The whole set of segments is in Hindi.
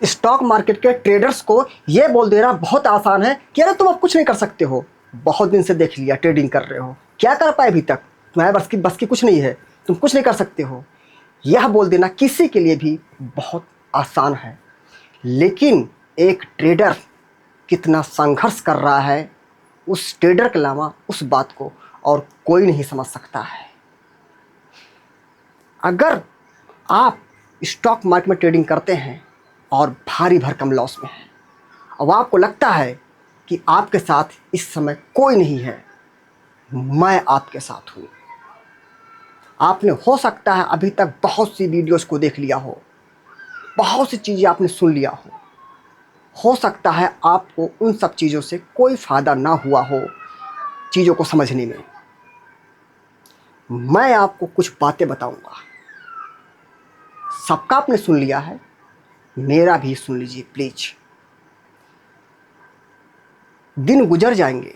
स्टॉक मार्केट के ट्रेडर्स को ये बोल देना बहुत आसान है कि अरे तुम अब कुछ नहीं कर सकते हो, बहुत दिन से देख लिया ट्रेडिंग कर रहे हो, क्या कर पाए अभी तक, तुम्हारे बस की कुछ नहीं है, तुम कुछ नहीं कर सकते हो। यह बोल देना किसी के लिए भी बहुत आसान है, लेकिन एक ट्रेडर कितना संघर्ष कर रहा है, उस ट्रेडर के अलावा उस बात को और कोई नहीं समझ सकता है। अगर आप स्टॉक मार्केट में ट्रेडिंग करते हैं और भारी भरकम लॉस में हैं, अब आपको लगता है कि आपके साथ इस समय कोई नहीं है, मैं आपके साथ हूँ। आपने हो सकता है अभी तक बहुत सी वीडियोस को देख लिया हो, बहुत सी चीज़ें आपने सुन लिया हो सकता है आपको उन सब चीज़ों से कोई फ़ायदा ना हुआ हो चीज़ों को समझने में। मैं आपको कुछ बातें बताऊंगा, सबका आपने सुन लिया है, मेरा भी सुन लीजिए प्लीज। दिन गुजर जाएंगे,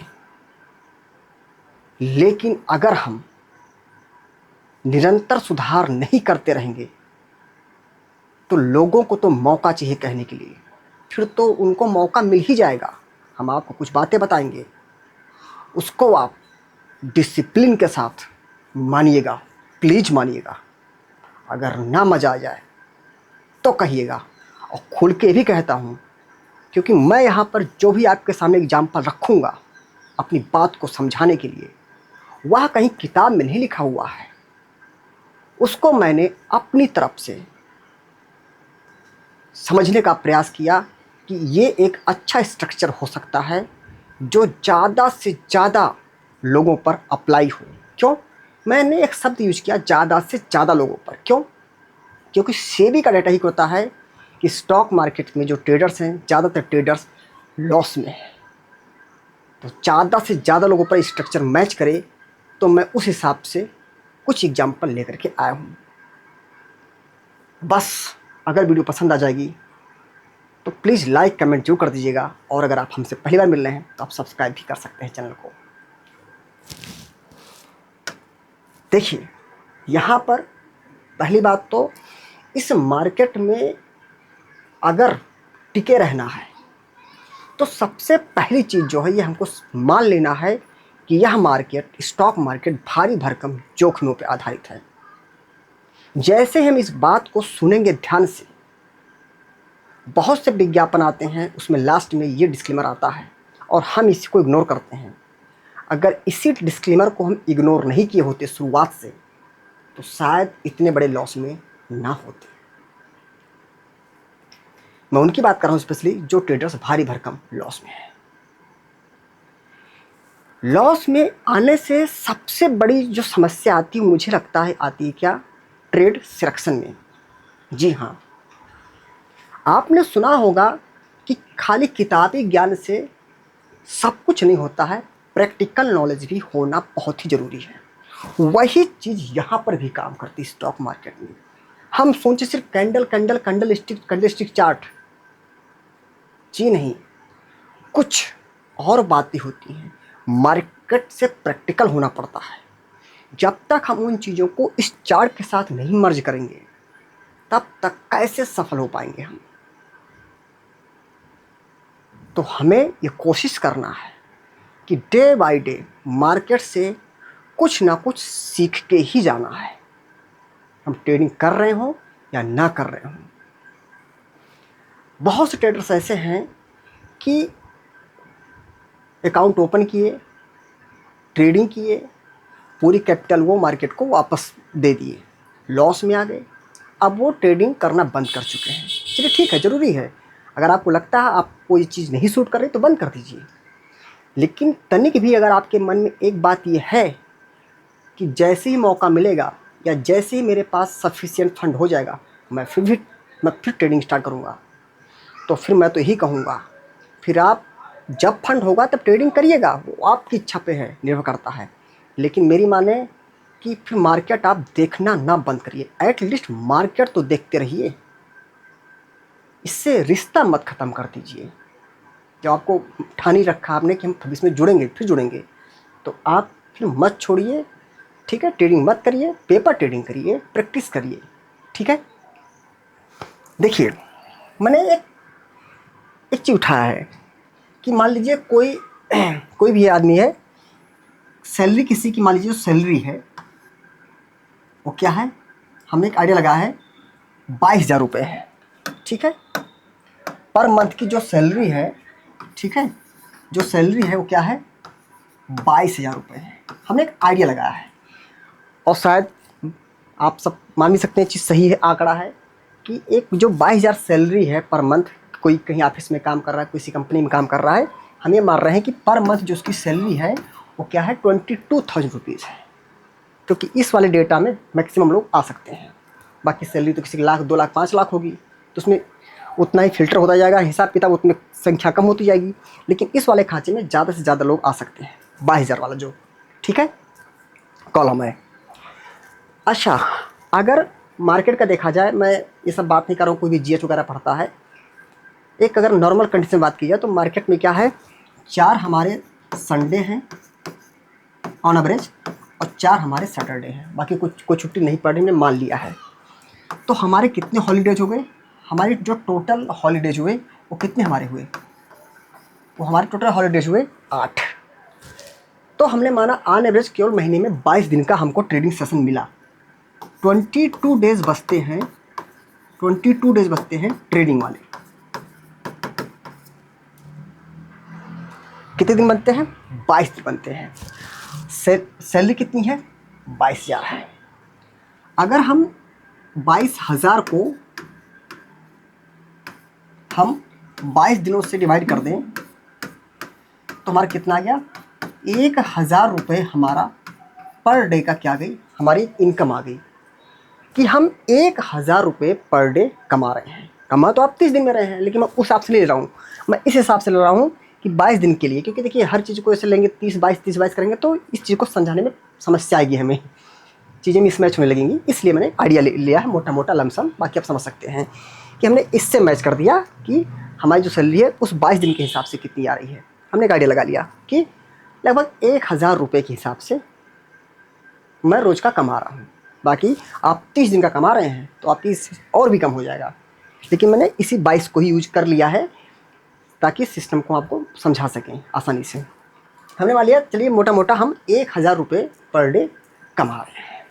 लेकिन अगर हम निरंतर सुधार नहीं करते रहेंगे तो लोगों को तो मौका चाहिए कहने के लिए, फिर तो उनको मौका मिल ही जाएगा। हम आपको कुछ बातें बताएंगे, उसको आप डिसिप्लिन के साथ मानिएगा, प्लीज मानिएगा। अगर ना मजा आ जाए तो कहिएगा, और खुल के भी कहता हूँ, क्योंकि मैं यहाँ पर जो भी आपके सामने एग्जाम्पल रखूँगा अपनी बात को समझाने के लिए, वह कहीं किताब में नहीं लिखा हुआ है, उसको मैंने अपनी तरफ से समझने का प्रयास किया कि ये एक अच्छा स्ट्रक्चर हो सकता है जो ज़्यादा से ज़्यादा लोगों पर अप्लाई हो। क्यों मैंने एक शब्द यूज किया, ज़्यादा से ज़्यादा लोगों पर? क्यों? क्योंकि सेबी का डाटा ही होता है कि स्टॉक मार्केट में जो ट्रेडर्स हैं, ज़्यादातर ट्रेडर्स लॉस में हैं। तो ज़्यादा से ज़्यादा लोगों पर स्ट्रक्चर मैच करे, तो मैं उस हिसाब से कुछ एग्जाम्पल लेकर के आया हूँ। बस अगर वीडियो पसंद आ जाएगी तो प्लीज़ लाइक कमेंट जरूर कर दीजिएगा, और अगर आप हमसे पहली बार मिल रहे हैं तो आप सब्सक्राइब भी कर सकते हैं चैनल को। देखिए, यहाँ पर पहली बात तो इस मार्केट में अगर टिके रहना है तो सबसे पहली चीज़ जो है ये हमको मान लेना है कि यह मार्केट, स्टॉक मार्केट भारी भरकम जोखिमों पर आधारित है। जैसे हम इस बात को सुनेंगे ध्यान से, बहुत से विज्ञापन आते हैं, उसमें लास्ट में ये डिस्क्लेमर आता है और हम इसको इग्नोर करते हैं। अगर इसी डिस्क्लेमर को हम इग्नोर नहीं किए होते शुरुआत से तो शायद इतने बड़े लॉस में ना होते। मैं उनकी बात कर रहा हूँ स्पेशली जो ट्रेडर्स भारी भरकम लॉस में है। लॉस में आने से सबसे बड़ी जो समस्या आती है, मुझे लगता है आती है क्या? ट्रेड सिलेक्शन में। जी हाँ, आपने सुना होगा कि खाली किताबी ज्ञान से सब कुछ नहीं होता है, प्रैक्टिकल नॉलेज भी होना बहुत ही ज़रूरी है। वही चीज़ यहाँ पर भी काम करती है स्टॉक मार्केट में। हम सोचे सिर्फ कैंडल स्टिक चार्ट, जी नहीं, कुछ और बातें होती हैं। मार्केट से प्रैक्टिकल होना पड़ता है। जब तक हम उन चीज़ों को इस चार्ट के साथ नहीं मर्ज करेंगे तब तक कैसे सफल हो पाएंगे हम? तो हमें ये कोशिश करना है कि डे बाय डे मार्केट से कुछ ना कुछ सीख के ही जाना है, हम ट्रेडिंग कर रहे हों या ना कर रहे हों। बहुत से ट्रेडर्स ऐसे हैं कि अकाउंट ओपन किए, ट्रेडिंग किए, पूरी कैपिटल वो मार्केट को वापस दे दिए, लॉस में आ गए, अब वो ट्रेडिंग करना बंद कर चुके हैं। चलिए ठीक है, ज़रूरी है, अगर आपको लगता है आपको ये चीज़ नहीं सूट कर रही तो बंद कर दीजिए। लेकिन तनिक भी अगर आपके मन में एक बात ये है कि जैसे ही मौका मिलेगा या जैसे ही मेरे पास सफिशिएंट फंड हो जाएगा मैं फिर ट्रेडिंग स्टार्ट करूँगा, तो फिर मैं तो यही कहूँगा, फिर आप जब फंड होगा तब ट्रेडिंग करिएगा, वो आपकी इच्छा पे है, निर्भर करता है। लेकिन मेरी माने कि फिर मार्केट आप देखना ना बंद करिए, एटलीस्ट मार्केट तो देखते रहिए, इससे रिश्ता मत ख़त्म कर दीजिए। जब आपको ठानी रखा आपने कि हम इसमें जुड़ेंगे, फिर जुड़ेंगे, तो आप फिर मत छोड़िए, ठीक है? ट्रेडिंग मत करिए, पेपर ट्रेडिंग करिए, प्रैक्टिस करिए, ठीक है? देखिए, मैंने एक एक चीज उठाया है कि मान लीजिए कोई कोई भी आदमी है, सैलरी किसी की मान लीजिए जो सैलरी है वो क्या है, हमने एक आइडिया लगाया है 22,000 रुपये है, ठीक है। पर मंथ की जो सैलरी है, ठीक है, जो सैलरी है वो क्या है 22,000 रुपये है। हमने एक आइडिया लगाया है और शायद आप सब मान भी सकते हैं चीज़ सही है, आंकड़ा है कि एक जो 22,000 सैलरी है पर मंथ, कोई कहीं ऑफिस में काम कर रहा है, किसी कंपनी में काम कर रहा है, हम ये मान रहे हैं कि पर मंथ जो उसकी सैलरी है वो क्या है 22,000 रुपीज़ है, क्योंकि इस वाले डेटा में मैक्सिमम लोग आ सकते हैं। बाकी सैलरी तो किसी की लाख 2 लाख 5 लाख होगी, तो उसमें उतना ही फिल्टर होता जाएगा, हिसाब किताब उतनी संख्या कम होती जाएगी, लेकिन इस वाले खांचे में ज़्यादा से ज़्यादा लोग आ सकते हैं 22,000 वाला जो, ठीक है, कॉलम है। अच्छा, अगर मार्केट का देखा जाए, मैं ये सब बात नहीं कर रहा हूँ, कोई भी जीएच वगैरह पढ़ता है, एक अगर नॉर्मल कंडीशन बात की जाए तो मार्केट में क्या है, 4 हमारे संडे हैं ऑन एवरेज और 4 हमारे सैटरडे हैं, बाकी कुछ कोई छुट्टी नहीं पड़ रही, हमने मान लिया है। तो हमारे कितने हॉलीडेज हो गए, हमारी जो टोटल हॉलीडेज हुए वो कितने हमारे हुए, वो हमारे टोटल हॉलीडेज हुए 8। तो हमने माना ऑन एवरेज केवल महीने में 22 दिन का हमको ट्रेडिंग सेशन मिला, 22 डेज बचते हैं, 22 डेज बचते हैं ट्रेडिंग वाले। कितने दिन बनते हैं, 22 दिन बनते हैं। सैलरी कितनी है, 22,000 है। अगर हम 22,000 को हम 22 दिनों से डिवाइड कर दें तो हमारा कितना आ गया, 1,000 रुपये हमारा पर डे का क्या गई, हमारी इनकम आ गई कि हम 1,000 रुपये पर डे कमा रहे हैं। कमा तो आप 30 दिन में रहे हैं, लेकिन मैं उस हिसाब से ले रहा हूँ, मैं इस हिसाब से ले रहा हूँ कि 22 दिन के लिए, क्योंकि देखिए हर चीज़ को ऐसे लेंगे 30-22 करेंगे तो इस चीज़ को समझाने में समस्या आएगी, हमें चीज़ें मिसमैच होने लगेंगी, इसलिए मैंने आइडिया लिया है मोटा मोटा लमसम। बाकी आप समझ सकते हैं कि हमने इससे मैच कर दिया कि हमारी जो सैलरी है उस 22 दिन के हिसाब से कितनी आ रही है। हमने एक आइडिया लगा लिया कि लगभग 1,000 रुपये के हिसाब से मैं रोज़ का कमा रहा हूँ। बाकी आप 30 दिन का कमा रहे हैं तो आपकी और भी कम हो जाएगा, लेकिन मैंने इसी 22 को ही यूज कर लिया है ताकि सिस्टम को आपको समझा सकें आसानी से। हमने मान लिया चलिए मोटा मोटा हम 1,000 रुपये पर डे कमा रहे हैं,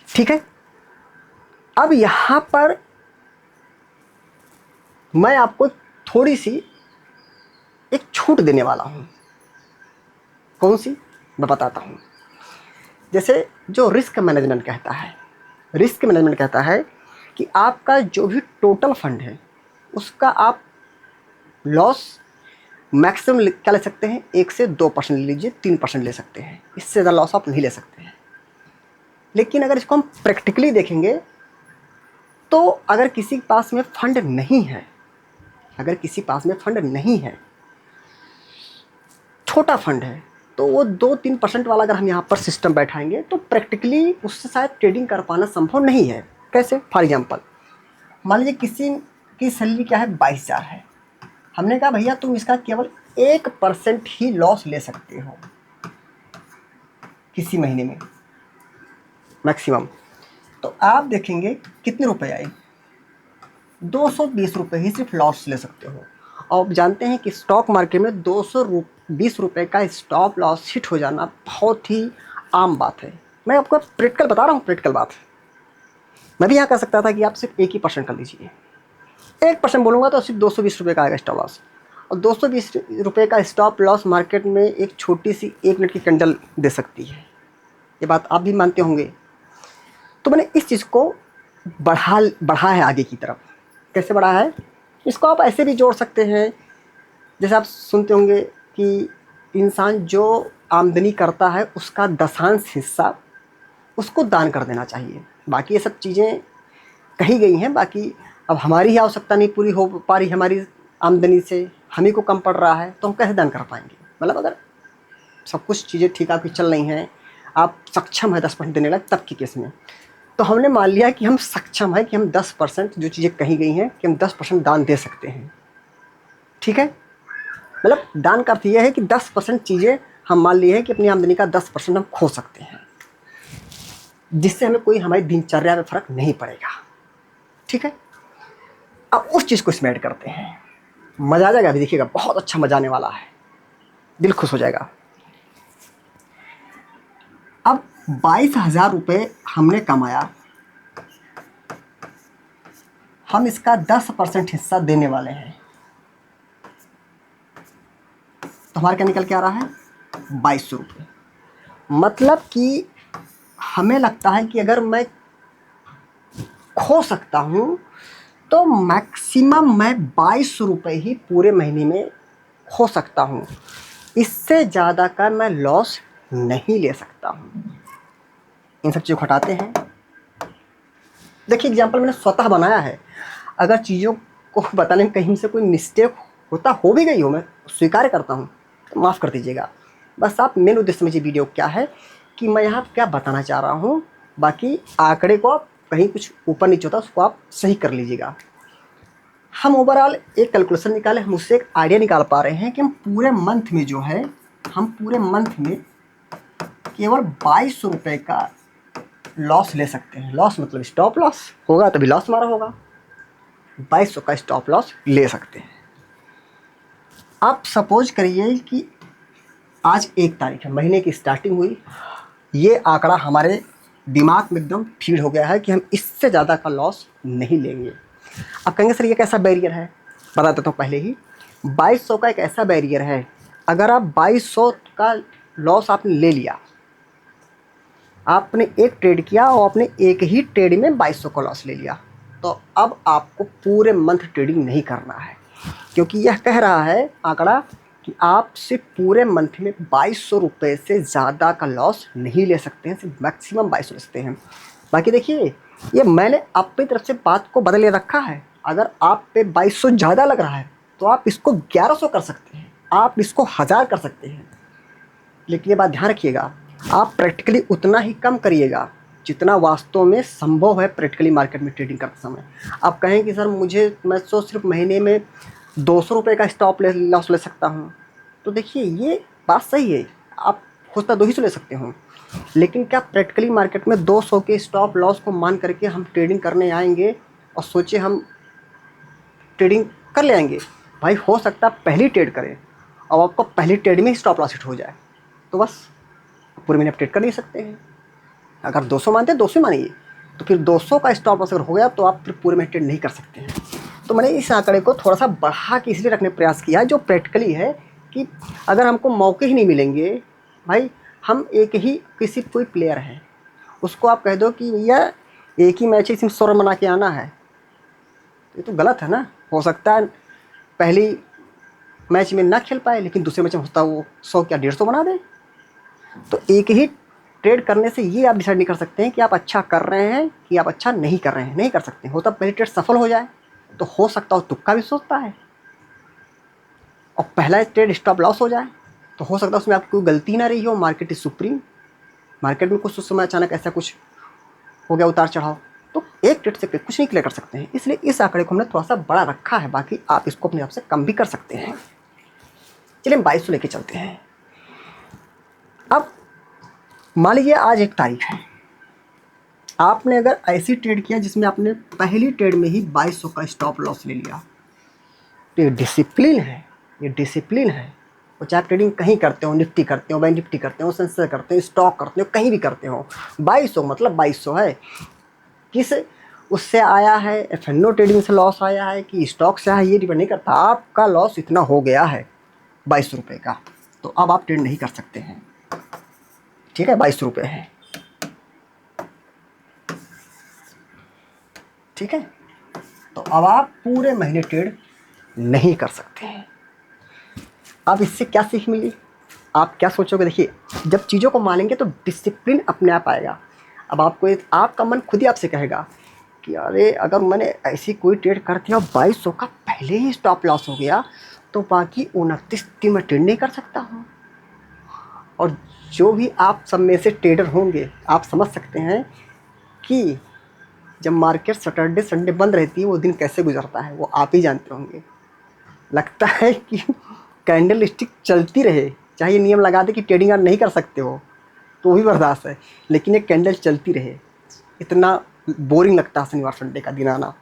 ठीक है। अब यहाँ पर मैं आपको थोड़ी सी एक छूट देने वाला हूँ। कौन सी, मैं बताता हूँ। जैसे जो रिस्क मैनेजमेंट कहता है, रिस्क मैनेजमेंट कहता है कि आपका जो भी टोटल फंड है उसका आप लॉस मैक्सिमम क्या ले सकते हैं, 1 से 2% ले लीजिए, 3% ले सकते हैं, इससे ज़्यादा लॉस आप नहीं ले सकते हैं। लेकिन अगर इसको हम प्रैक्टिकली देखेंगे तो अगर किसी के पास में फंड नहीं है, अगर किसी पास में फंड नहीं है, छोटा फंड है, तो वो 2-3% वाला अगर हम यहाँ पर सिस्टम बैठाएंगे तो प्रैक्टिकली उससे शायद ट्रेडिंग कर पाना संभव नहीं है। कैसे, फॉर एग्जांपल मान लीजिए किसी की सैलरी क्या है 22,000 है, हमने कहा भैया तुम इसका केवल 1% ही लॉस ले सकते हो किसी महीने में मैक्सिमम, तो आप देखेंगे कितने रुपए आए, 220 रुपये ही सिर्फ लॉस ले सकते हो। और आप जानते हैं कि स्टॉक मार्केट में 220 रुपये का स्टॉप लॉस हिट हो जाना बहुत ही आम बात है। मैं आपको प्रैक्टिकल बता रहा हूँ, प्रैक्टिकल बात। मैं भी यहाँ कर सकता था कि आप सिर्फ 1% कर लीजिए, 1% बोलूँगा तो सिर्फ 220 रुपये का आएगा स्टॉप लॉस, और 220 रुपये का स्टॉप लॉस मार्केट में एक छोटी सी 1 मिनट की कैंडल दे सकती है, ये बात आप भी मानते होंगे। तो मैंने इस चीज़ को बढ़ा है आगे की तरफ। कैसे बढ़ा है, इसको आप ऐसे भी जोड़ सकते हैं, जैसे आप सुनते होंगे कि इंसान जो आमदनी करता है उसका 10वां हिस्सा उसको दान कर देना चाहिए। बाकी ये सब चीज़ें कही गई हैं, बाकी अब हमारी ही आवश्यकता नहीं पूरी हो पा रही, हमारी आमदनी से हम ही को कम पड़ रहा है, तो हम कैसे दान कर पाएंगे। मतलब अगर सब कुछ चीज़ें ठीक आपकी चल रही हैं, आप सक्षम है 10% देने लग, तब की केस में तो हमने मान लिया कि हम सक्षम है कि हम 10% जो चीज़ें कही गई हैं कि हम 10% दान दे सकते हैं, ठीक है। मतलब दान का अर्थ यह है कि 10% चीज़ें हम मान लिए हैं कि अपनी आमदनी का 10% हम खो सकते हैं, जिससे हमें कोई हमारी दिनचर्या में फ़र्क नहीं पड़ेगा, ठीक है। अब उस चीज़ को इसमें ऐड करते हैं, मज़ा आ जाएगा। अभी देखिएगा, बहुत अच्छा मज़ा आने वाला है, दिल खुश हो जाएगा। अब 22,000 रुपये हमने कमाया, हम इसका 10% हिस्सा देने वाले हैं, तो हमारा क्या निकल के आ रहा है? 2200 रुपये। मतलब कि हमें लगता है कि अगर मैं खो सकता हूँ तो मैक्सिमम मैं 2200 रुपये ही पूरे महीने में खो सकता हूँ, इससे ज़्यादा का मैं लॉस नहीं ले सकता हूँ। इन सब चीज़ों को हटाते हैं। देखिए एग्जाम्पल मैंने स्वतः बनाया है, अगर चीज़ों को बताने में कहीं से कोई मिस्टेक हो भी गई हो, मैं स्वीकार करता हूँ, तो माफ़ कर दीजिएगा। बस आप मेन उद्देश्य समझिए वीडियो क्या है कि मैं यहाँ क्या बताना चाह रहा हूँ। बाकी आंकड़े को आप कहीं कुछ ऊपर नीचे होता है उसको आप सही कर लीजिएगा। हम ओवरऑल एक कैलकुलेशन निकाले, हम उससे एक आइडिया निकाल पा रहे हैं कि हम पूरे मंथ में जो है, हम पूरे मंथ में केवल 2200 रुपये का लॉस ले सकते हैं। लॉस मतलब स्टॉप लॉस होगा तभी लॉस हमारा होगा। 2200 का स्टॉप लॉस ले सकते हैं। आप सपोज करिए कि आज 1 तारीख है, महीने की स्टार्टिंग हुई, ये आंकड़ा हमारे दिमाग में एकदम फीड हो गया है कि हम इससे ज़्यादा का लॉस नहीं लेंगे। अब कहेंगे सर ये कैसा बैरियर है, बता देता हूँ पहले ही। 2200 का एक ऐसा बैरियर है, अगर आप 2200 का लॉस आपने ले लिया, आपने एक ट्रेड किया और आपने एक ही ट्रेड में 2200 का लॉस ले लिया, तो अब आपको पूरे मंथ ट्रेडिंग नहीं करना है, क्योंकि यह कह रहा है आंकड़ा कि आप सिर्फ पूरे मंथ में 2200 रुपये से ज़्यादा का लॉस नहीं ले सकते हैं, सिर्फ मैक्सिमम 2200 ले सकते हैं। बाकी देखिए ये मैंने अपनी तरफ से बात को बदले रखा है। अगर आप पे 2200 ज़्यादा लग रहा है तो आप इसको 1100 कर सकते हैं, आप इसको 1000 कर सकते हैं। लेकिन ये बात ध्यान रखिएगा, आप प्रैक्टिकली उतना ही कम करिएगा जितना वास्तव में संभव है प्रैक्टिकली मार्केट में ट्रेडिंग करते समय। आप कहें कि सर मैं तो सिर्फ महीने में 200 रुपये का स्टॉप लॉस ले सकता हूँ, तो देखिए ये बात सही है, आप खुद 200 ले सकते हो, लेकिन क्या प्रैक्टिकली मार्केट में 200 के स्टॉप लॉस को मान करके हम ट्रेडिंग करने आएंगे और सोचे हम ट्रेडिंग कर ले आएंगे? भाई हो सकता है पहली ट्रेड करें और आपको पहली ट्रेड में ही स्टॉप लॉस हिट हो जाए, तो बस पूरे महीने आप ट्रेड कर नहीं सकते हैं। अगर 200 मानते हैं 200 मानिए, तो फिर 200 का स्टॉप लॉस अगर हो गया तो आप फिर पूरे महीने ट्रेड नहीं कर सकते हैं। तो मैंने इस आंकड़े को थोड़ा सा बढ़ा के इसलिए रखने का प्रयास किया है, जो प्रैक्टिकली है कि अगर हमको मौके ही नहीं मिलेंगे, भाई हम एक ही किसी कोई प्लेयर है उसको आप कह दो कि भैया एक ही मैच है इसमें 100 रन बना के आना है, ये तो गलत है ना। हो सकता है पहली मैच में ना खेल पाए, लेकिन दूसरे मैच में होता वो 100 क्या 150 बना दे। तो एक ही ट्रेड करने से ये आप डिसाइड नहीं कर सकते हैं कि आप अच्छा कर रहे हैं कि आप अच्छा नहीं कर रहे हैं, नहीं कर सकते। होता पहली ट्रेड सफल हो जाए तो हो सकता हो तुक्का भी सोचता है, और पहला ट्रेड स्टॉप लॉस हो जाए तो हो सकता है उसमें आपकी कोई गलती ना रही हो, मार्केट इज सुप्रीम, मार्केट में कुछ उस समय अचानक ऐसा कुछ हो गया उतार चढ़ाव, तो एक ट्रेड से कुछ नहीं क्लियर कर सकते हैं। इसलिए इस आंकड़े को हमने थोड़ा सा बड़ा रखा है, बाकी आप इसको अपने आप से कम भी कर सकते हैं। चलिए हम 2200 लेके चलते हैं। अब मान लीजिए आज 1 तारीख है, आपने अगर ऐसी ट्रेड किया जिसमें आपने पहली ट्रेड में ही 2200 का स्टॉप लॉस ले लिया, तो ये डिसिप्लिन है, ये डिसिप्लिन है। वो चाहे आप ट्रेडिंग कहीं करते हो, निफ्टी करते हो, बैंक निफ्टी करते हो, सेंसेक्स करते हो, स्टॉक करते हो, कहीं भी करते हो, 2200 मतलब 2200 है। किस उससे आया है, एफएनओ ट्रेडिंग से लॉस आया है कि स्टॉक से आया है, ये डिपेंड नहीं करता। आपका लॉस इतना हो गया है 2200 रुपये का, तो अब आप ट्रेड नहीं कर सकते हैं। ठीक है, 2200 रुपये है, ठीक है, तो अब आप पूरे महीने ट्रेड नहीं कर सकते हैं। अब इससे क्या सीख मिली, आप क्या सोचोगे? देखिए जब चीज़ों को मानेंगे तो डिसिप्लिन अपने आप आएगा। अब आपको आपका मन खुद ही आपसे कहेगा कि अरे अगर मैंने ऐसी कोई ट्रेड कर दिया और 2200 का पहले ही स्टॉप लॉस हो गया, तो बाकी 29 दिन में ट्रेड नहीं कर सकता हूँ। और जो भी आप सब में से ट्रेडर होंगे, आप समझ सकते हैं कि जब मार्केट सैटरडे संडे बंद रहती है वो दिन कैसे गुजरता है, वो आप ही जानते होंगे। लगता है कि कैंडल स्टिक चलती रहे, चाहे ये नियम लगा दे कि ट्रेडिंग आप नहीं कर सकते हो तो भी बर्दाश्त है, लेकिन ये कैंडल चलती रहे, इतना बोरिंग लगता है शनिवार संडे का दिन आना।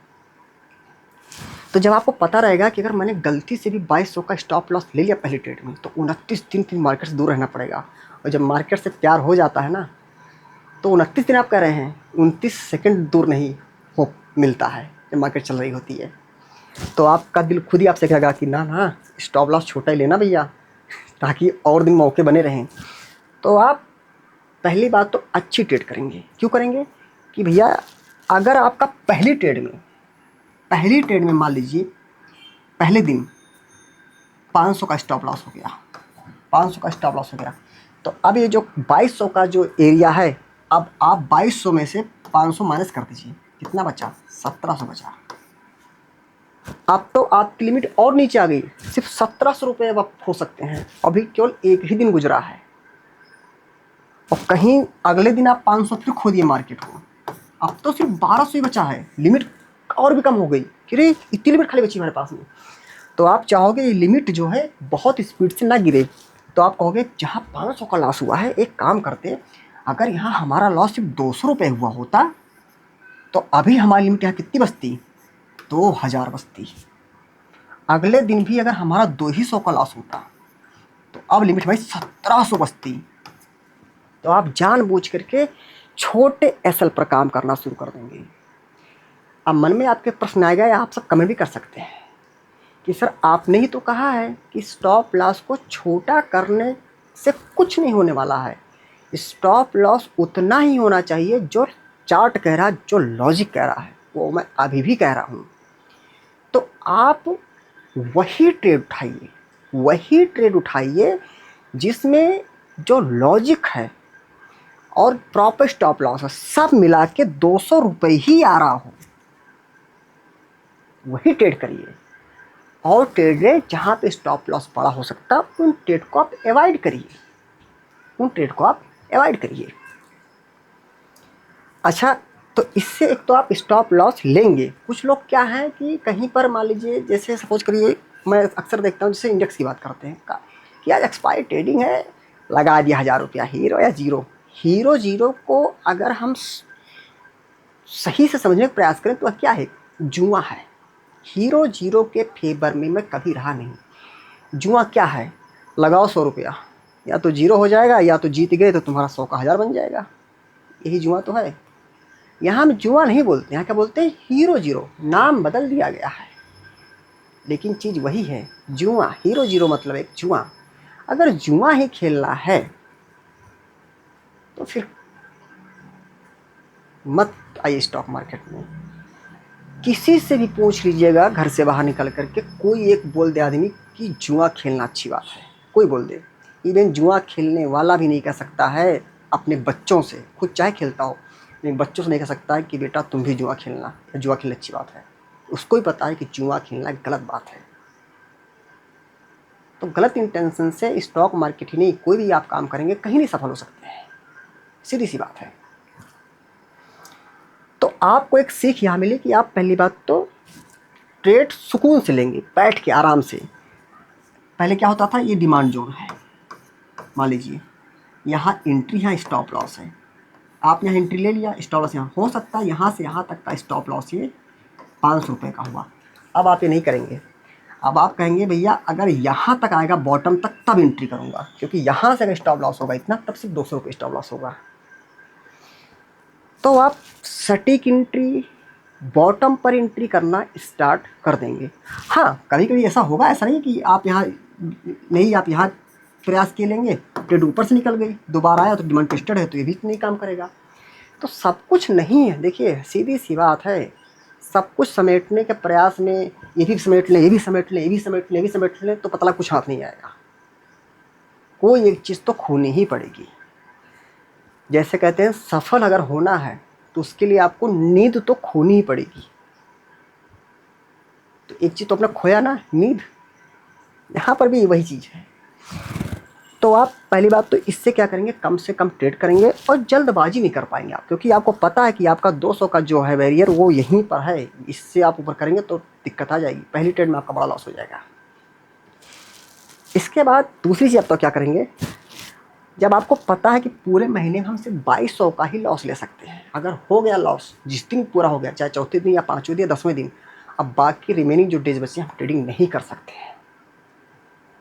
तो जब आपको पता रहेगा कि अगर मैंने गलती से भी 2200 का स्टॉप लॉस ले लिया पहली ट्रेड में, तो 29 दिन फिर मार्केट से दूर रहना पड़ेगा। और जब मार्केट से प्यार हो जाता है ना, तो 29 दिन आप कह रहे हैं, 29 सेकंड दूर नहीं हो मिलता है जब मार्केट चल रही होती है। तो आपका दिल खुद ही आपसे कहेगा कि ना ना, स्टॉप लॉस छोटा ही लेना भैया, ताकि और दिन मौके बने रहें। तो आप पहली बात तो अच्छी ट्रेड करेंगे। क्यों करेंगे? कि भैया अगर आपका पहली ट्रेड में मान लीजिए पहले दिन 500 का स्टॉप लॉस हो गया, 500 का स्टॉप लॉस हो गया, तो अब ये जो 2200 का जो एरिया है, अब आप 2200 में से 500 माइनस कर दीजिए, कितना बचा? 1700 बचा। अब तो आपकी लिमिट और नीचे आ गई, सिर्फ 1700 रुपये अब आप हो सकते हैं। अभी केवल एक ही दिन गुजरा है और कहीं अगले दिन आप 500 फिर खो दिए मार्केट को। अब तो सिर्फ 1200 ही बचा है, लिमिट और भी कम हो गई कि रे इतनी लिमिट खाली बची हमारे पास में। तो आप चाहोगे ये लिमिट जो है बहुत स्पीड से ना गिरे, तो आप कहोगे जहाँ 500 का लॉस हुआ है, एक काम करते, अगर यहाँ हमारा लॉस सिर्फ 200 रुपये हुआ होता तो अभी हमारी लिमिट यहाँ कितनी बचती? 2000 बचती। अगले दिन भी अगर हमारा 200 का लॉस होता तो अब लिमिट हमारी 1700 बचती। तो आप जानबूझ करके छोटे एसएल पर काम करना शुरू कर देंगे। अब मन में आपके प्रश्न आएगा या आप सब कमेंट भी कर सकते हैं कि सर आपने ही तो कहा है कि स्टॉप लॉस को छोटा करने से कुछ नहीं होने वाला है। स्टॉप लॉस उतना ही होना चाहिए जो चार्ट कह रहा है, जो लॉजिक कह रहा है, वो मैं अभी भी कह रहा हूँ। तो आप वही ट्रेड उठाइए जिसमें जो लॉजिक है और प्रॉपर स्टॉप लॉस है, सब मिला के 200 रुपये ही आ रहा हो, वही ट्रेड करिए। और ट्रेड रेट जहाँ पे स्टॉप लॉस बड़ा हो सकता है उन ट्रेड को आप अवॉइड करिए, अच्छा, तो इससे एक तो आप स्टॉप लॉस लेंगे। कुछ लोग क्या है कि कहीं पर मान लीजिए, जैसे सपोज करिए, मैं अक्सर देखता हूँ जैसे इंडेक्स की बात करते हैं कि आज एक्सपायरी ट्रेडिंग है, लगा दिया 1000 रुपया हीरो या जीरो को अगर हम सही से समझने का प्रयास करें तो क्या है? जुआ है। हीरो जीरो के फेवर में मैं कभी रहा नहीं। जुआ क्या है? लगाओ 100 रुपया, या तो जीरो हो जाएगा या तो जीत गए तो तुम्हारा 100 का 1000 बन जाएगा। यही जुआ तो है। यहाँ हम जुआ नहीं बोलते, यहाँ क्या बोलते हैं? Hero zero. नाम बदल दिया गया है लेकिन चीज़ वही है, जुआ। हीरो जीरो मतलब एक जुआ। अगर जुआ ही खेलना है तो फिर मत आइए स्टॉक मार्केट में। किसी से भी पूछ लीजिएगा घर से बाहर निकल करके, कोई एक बोल दे आदमी कि जुआ खेलना अच्छी बात है, कोई बोल दे। इवन जुआ खेलने वाला भी नहीं कह सकता है अपने बच्चों से, खुद चाहे खेलता हो, लेकिन बच्चों से नहीं कह सकता है कि बेटा तुम भी जुआ खेलना, जुआ खेलना अच्छी बात है। उसको ही पता है कि जुआ खेलना गलत बात है। तो गलत इंटेंशन से स्टॉक मार्केट ही नहीं, कोई भी आप काम करेंगे कहीं नहीं सफल हो सकते हैं, सीधी सी बात है। तो आपको एक सीख यहाँ मिली कि आप पहली बात तो ट्रेड सुकून से लेंगे, बैठ के आराम से। पहले क्या होता था, ये डिमांड जोन है, मान लीजिए यहाँ एंट्री है, स्टॉप लॉस है, आप यहाँ एंट्री ले लिया, स्टॉप लॉस यहाँ हो सकता है, यहाँ से यहाँ तक का स्टॉप लॉस ये 500 रुपये का हुआ। अब आप ये नहीं करेंगे, अब आप कहेंगे भैया अगर यहाँ तक आएगा बॉटम तक तब एंट्री करूँगा, क्योंकि यहाँ से अगर स्टॉप लॉस होगा इतना, तब सिर्फ 200 रुपये स्टॉप लॉस होगा। तो आप सटीक एंट्री, बॉटम पर एंट्री करना स्टार्ट कर देंगे। हाँ, कभी कभी ऐसा होगा, ऐसा नहीं कि आप यहाँ नहीं, आप यहाँ प्रयास किए लेंगे, ट्रेड ऊपर से निकल गई, दोबारा आया तो डिमांड टेस्टेड है तो ये भी नहीं काम करेगा। तो सब कुछ नहीं है, देखिए सीधी सी बात है, सब कुछ समेटने के प्रयास में ये भी समेट लें, ये भी समेट लें, ये भी समेट लें, ये भी समेट लें, तो पता लगा कुछ हाथ नहीं आएगा। कोई एक चीज़ तो खोनी ही पड़ेगी। जैसे कहते हैं सफल अगर होना है तो उसके लिए आपको नींद तो खोनी ही पड़ेगी। तो एक चीज़ तो अपना खोया ना, नींद। यहाँ पर भी वही चीज़ है। तो आप पहली बात तो इससे क्या करेंगे, कम से कम ट्रेड करेंगे और जल्दबाजी नहीं कर पाएंगे आप, क्योंकि आपको पता है कि आपका 200 का जो है बैरियर वो यहीं पर है, इससे आप ऊपर करेंगे तो दिक्कत आ जाएगी, पहली ट्रेड में आपका बड़ा लॉस हो जाएगा। इसके बाद दूसरी चीज़ आप तो क्या करेंगे, जब आपको पता है कि पूरे महीने में हम सिर्फ 2200 का ही लॉस ले सकते हैं, अगर हो गया लॉस, जिस दिन पूरा हो गया, चाहे चौथे दिन या पाँचवें दिन या 10वें दिन, अब बाकी रिमेनिंग जो डेज बचे हम ट्रेडिंग नहीं कर सकते हैं,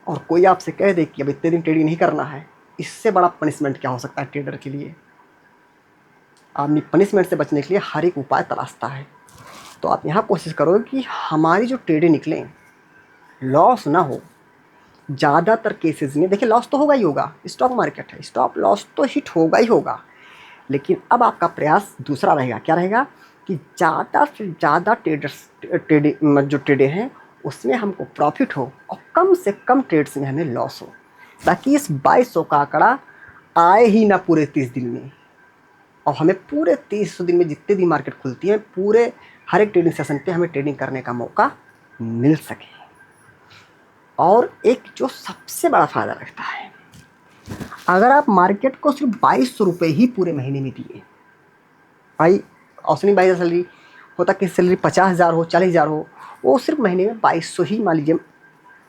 और कोई आपसे कह दे कि अब इतने दिन ट्रेडिंग नहीं करना है, इससे बड़ा पनिशमेंट क्या हो सकता है ट्रेडर के लिए। आदमी पनिशमेंट से बचने के लिए हर एक उपाय तलाशता है। तो आप यहाँ कोशिश करो कि हमारी जो ट्रेडें निकलें लॉस ना हो। ज़्यादातर केसेस में देखिए लॉस तो होगा ही होगा, स्टॉक मार्केट है, स्टॉप लॉस तो हिट होगा ही होगा। लेकिन अब आपका प्रयास दूसरा रहेगा, क्या रहेगा कि ज़्यादा से ज़्यादा ट्रेडिंग जो ट्रेडें हैं उसमें हमको प्रॉफिट हो और कम से कम ट्रेड्स में हमें लॉस हो, ताकि इस 2200 का आंकड़ा आए ही ना पूरे 30 दिन में, और हमें पूरे 30 दिन में जितने दिन मार्केट खुलती है पूरे हर एक ट्रेडिंग सेशन पे हमें ट्रेडिंग करने का मौका मिल सके। और एक जो सबसे बड़ा फ़ायदा रखता है, अगर आप मार्केट को सिर्फ 2200 रुपये ही पूरे महीने में दिए, भाई औसनी 22 सैलरी होता कि सैलरी 50,000 हो 40,000 हो, वो सिर्फ महीने में 2200 ही मान लीजिए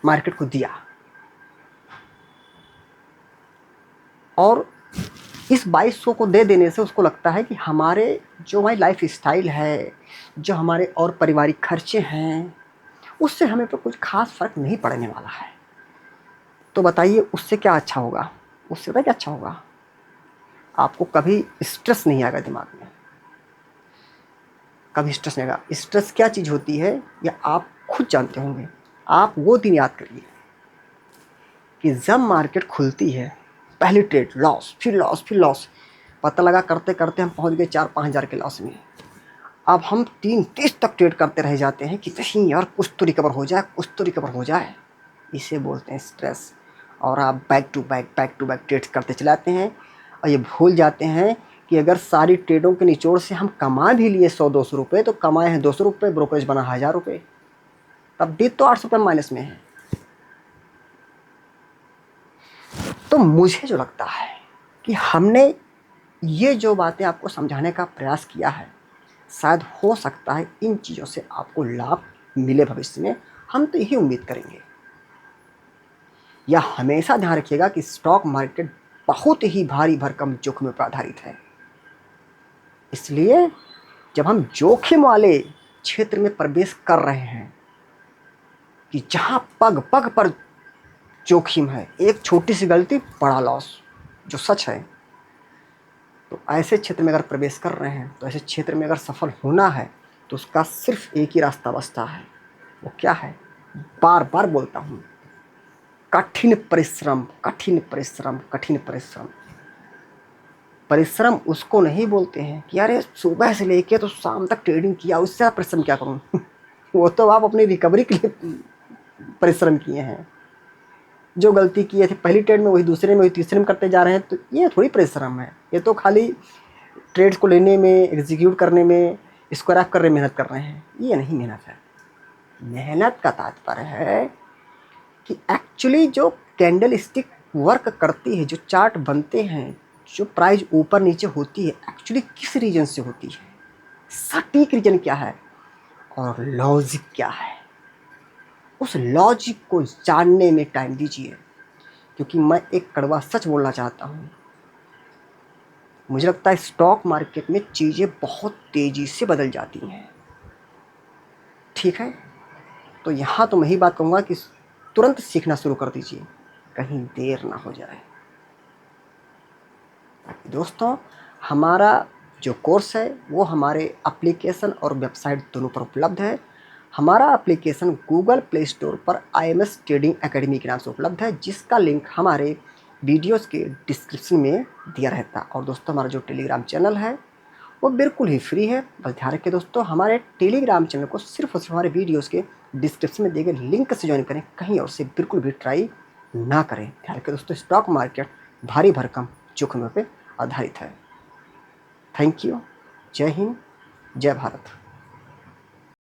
मार्केट को दिया, और इस 2200 को दे देने से उसको लगता है कि हमारे जो हमारी लाइफ स्टाइल है, जो हमारे और पारिवारिक खर्चे हैं, उससे हमें तो कुछ खास फ़र्क नहीं पड़ने वाला है। तो बताइए उससे क्या अच्छा होगा? उससे पता क्या अच्छा होगा? आपको कभी स्ट्रेस नहीं आएगा दिमाग में, कभी स्ट्रेस नहीं आएगा। स्ट्रेस क्या चीज़ होती है या आप खुद जानते होंगे। आप वो दिन याद करिए कि जब मार्केट खुलती है पहली ट्रेड लॉस, फिर लॉस, फिर लॉस, पता लगा करते करते हम पहुंच गए 4-5 हज़ार के लॉस में। अब हम 3-30 तक ट्रेड करते रह जाते हैं कि नहीं यार कुछ तो रिकवर हो जाए, कुछ तो रिकवर हो जाए। इसे बोलते हैं स्ट्रेस। और आप बैक टू बैक ट्रेड्स करते चलाते हैं, और ये भूल जाते हैं कि अगर सारी ट्रेडों के निचोड़ से हम कमा भी लिए 100-200 रुपये, तो कमाए हैं 200 रुपये, ब्रोकरेज बना 1000 रुपये, तब भी तो 800 रुपये माइनस में है। तो मुझे जो लगता है कि हमने ये जो बातें आपको समझाने का प्रयास किया है, शायद हो सकता है इन चीज़ों से आपको लाभ मिले भविष्य में। हम तो यही उम्मीद करेंगे। या हमेशा ध्यान रखिएगा कि स्टॉक मार्केट बहुत ही भारी भरकम जोखिम पर आधारित है। इसलिए जब हम जोखिम वाले क्षेत्र में प्रवेश कर रहे हैं कि जहाँ पग पग पर जोखिम है, एक छोटी सी गलती बड़ा लॉस, जो सच है, तो ऐसे क्षेत्र में अगर प्रवेश कर रहे हैं, तो ऐसे क्षेत्र में अगर सफल होना है तो उसका सिर्फ एक ही रास्ता बचता है। वो क्या है? बार बार बोलता हूँ, कठिन परिश्रम, कठिन परिश्रम, कठिन परिश्रम। परिश्रम उसको नहीं बोलते हैं कि अरे सुबह से लेके तो शाम तक ट्रेडिंग किया, उससे ज़्यादा परिश्रम क्या करूँ वो तो आप अपनी रिकवरी के लिए परिश्रम किए हैं। जो गलती किए थे पहली ट्रेड में वही दूसरे में वही तीसरे में करते जा रहे हैं, तो ये थोड़ी परिश्रम है। ये तो खाली ट्रेड्स को लेने में, एग्जीक्यूट करने में, स्क्वायर ऑफ करने में मेहनत कर रहे हैं। ये नहीं मेहनत है। मेहनत का तात्पर्य है कि एक्चुअली जो कैंडल स्टिक वर्क करती है, जो चार्ट बनते हैं, जो प्राइस ऊपर नीचे होती है, एक्चुअली किस रीजन से होती है, सटीक रीजन क्या है और लॉजिक क्या है, उस लॉजिक को जानने में टाइम दीजिए। क्योंकि मैं एक कड़वा सच बोलना चाहता हूँ, मुझे लगता है स्टॉक मार्केट में चीज़ें बहुत तेज़ी से बदल जाती हैं। ठीक है, तो यहाँ तो मैं ही बात कहूँगा कि तुरंत सीखना शुरू कर दीजिए, कहीं देर ना हो जाए। दोस्तों, हमारा जो कोर्स है वो हमारे एप्लीकेशन और वेबसाइट दोनों पर उपलब्ध है। हमारा एप्लीकेशन गूगल प्ले स्टोर पर IMS ट्रेडिंग एकेडमी के नाम से उपलब्ध है, जिसका लिंक हमारे वीडियोस के डिस्क्रिप्शन में दिया रहता है। और दोस्तों, हमारा जो टेलीग्राम चैनल है वो बिल्कुल ही फ्री है। बस ध्यान रखें दोस्तों, हमारे टेलीग्राम चैनल को सिर्फ और सिर्फ हमारे वीडियोज़ के डिस्क्रिप्शन में दिए गए लिंक से ज्वाइन करें, कहीं और से बिल्कुल भी ट्राई ना करें। ध्यान रखें दोस्तों, स्टॉक मार्केट भारी भरकम जोखिमों पर आधारित है। Thank you. जय हिंद, जय भारत।